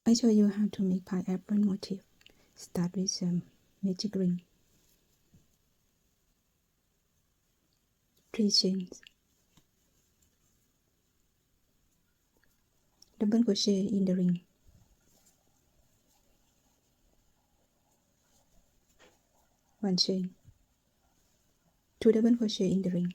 I show you how to make pineapple motif. Start with some magic ring, 3 chains, double crochet in the ring, 1 chain, 2 double crochet in the ring,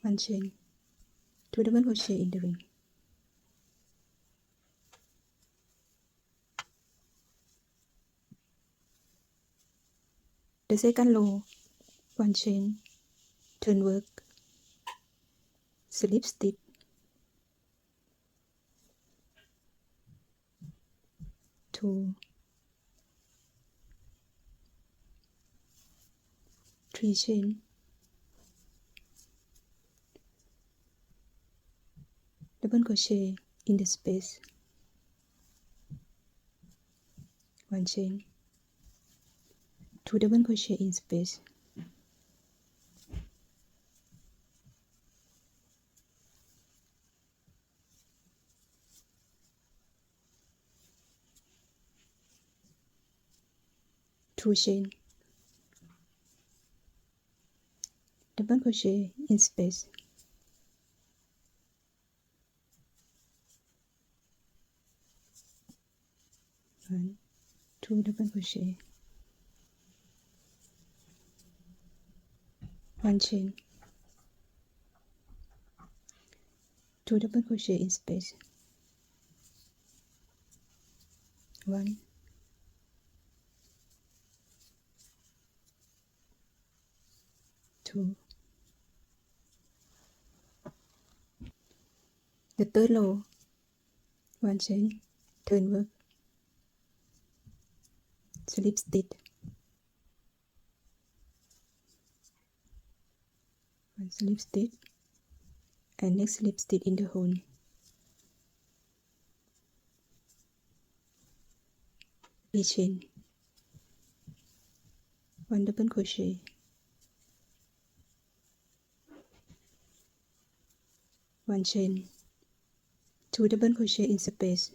1 chain, 2 double crochet in the ring, the second row, 1 chain, turn work, slip stitch, 2, 3 chain, double crochet in the space, 1 chain, 2 double crochet in space, 2 chain, double crochet in space, 1, 2 double crochet, 1 chain, 2 double crochet in space, 1, 2. The third row, 1 chain, turn work, slip stitch, 1 slip stitch, and next slip stitch in the hole, 3 chain, 1 double crochet, 1 chain, 2 double crochet in space,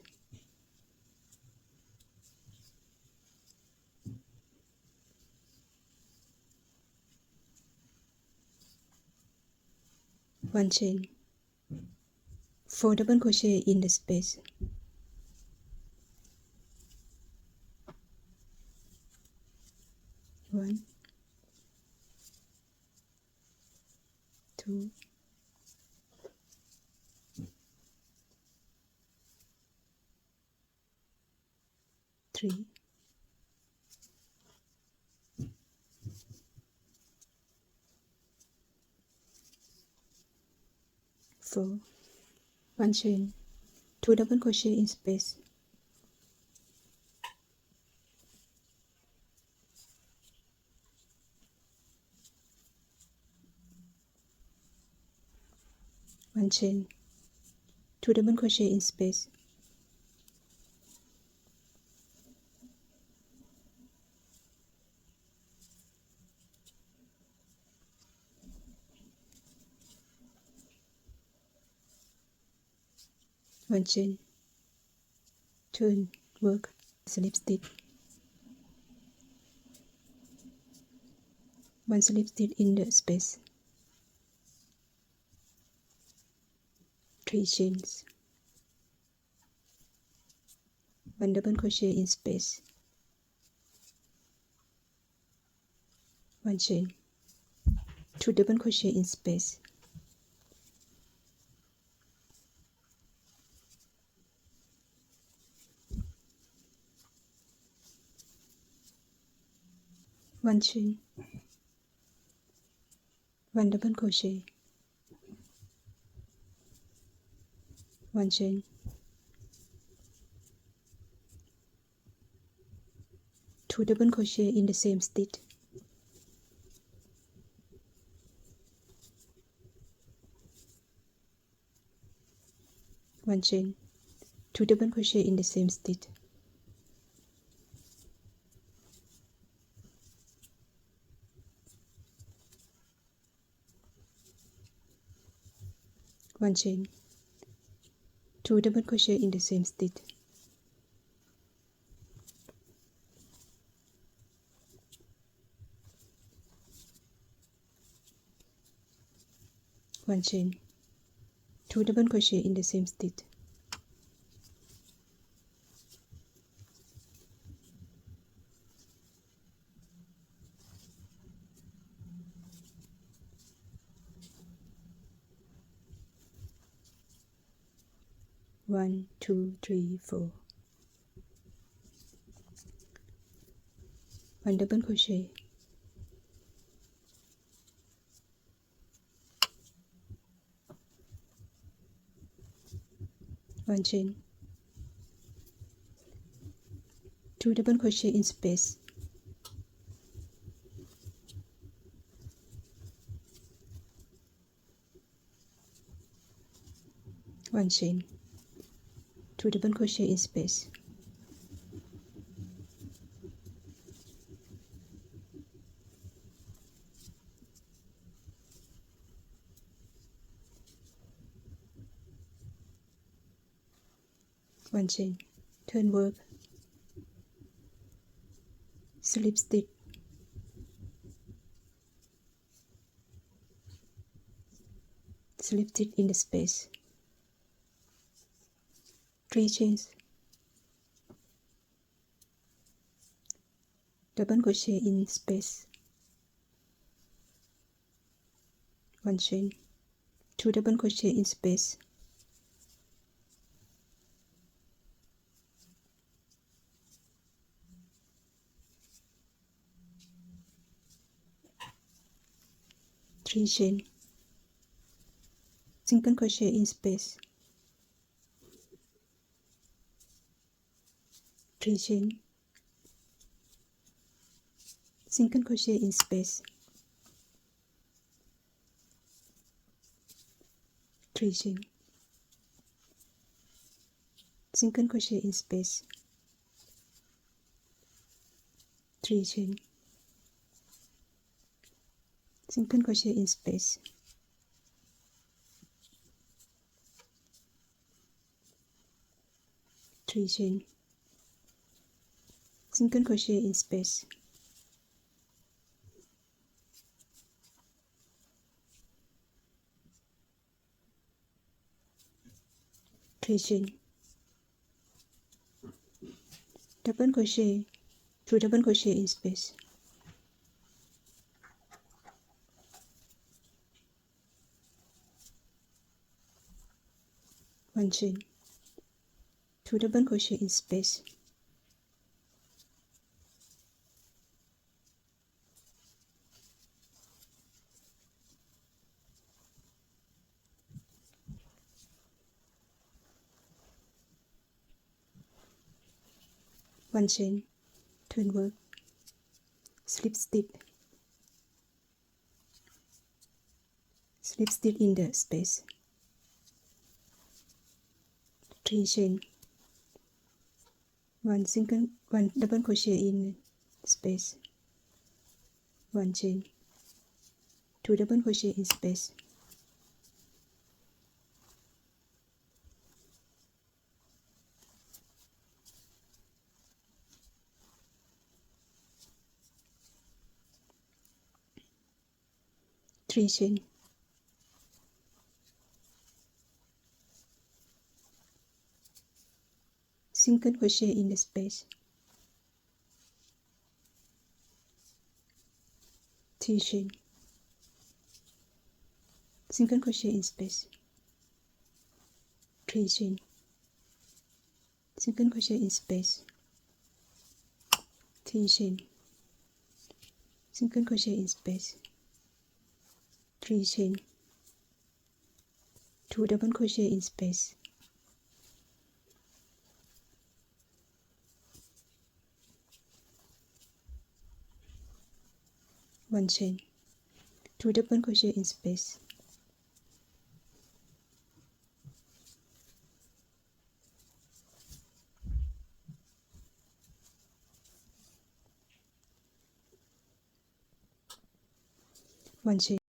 1 chain, 4 double crochet in the space, 1, 2, 3, 4, 1 chain, 2 double crochet in space, 1 chain, 2 double crochet in space, 1 chain, turn work, slip stitch, 1 slip stitch in the space, 3 chains, 1 double crochet in space, 1 chain, 2 double crochet in space, 1 chain, 1 double crochet, 1 chain, 2 double crochet in the same stitch, 1 chain, 2 double crochet in the same stitch, 1 chain, 2 double crochet in the same stitch, 1 chain, 2 double crochet in the same stitch, 1 2 3 4, 1 double crochet, 1 chain, 2 double crochet in space, 1 chain, 2 double crochet in space, 1 chain, turn work, slip stitch, slip stitch in the space, 3 chains, double crochet in space, 1 chain, 2 double crochet in space, 3 chain, single crochet in space, 3 chain, single crochet in space, 3 chain, single crochet in space, 3 chain, single crochet in space, 3 chain, single crochet in space, 3 chain, double crochet, 2 double crochet in space, 1 chain, 2 double crochet in space, 1 chain, turn work, slip stitch in the space, 3 chain, 1 double crochet in space, 1 chain, 2 double crochet in space, 3 chain, single crochet in the space, 3 chain, single crochet in space, 3 chain, single crochet in space, 3 chain, single crochet in space, 3 chain, 2 double crochet in space, 1 chain, 2 double crochet in space, 1 chain,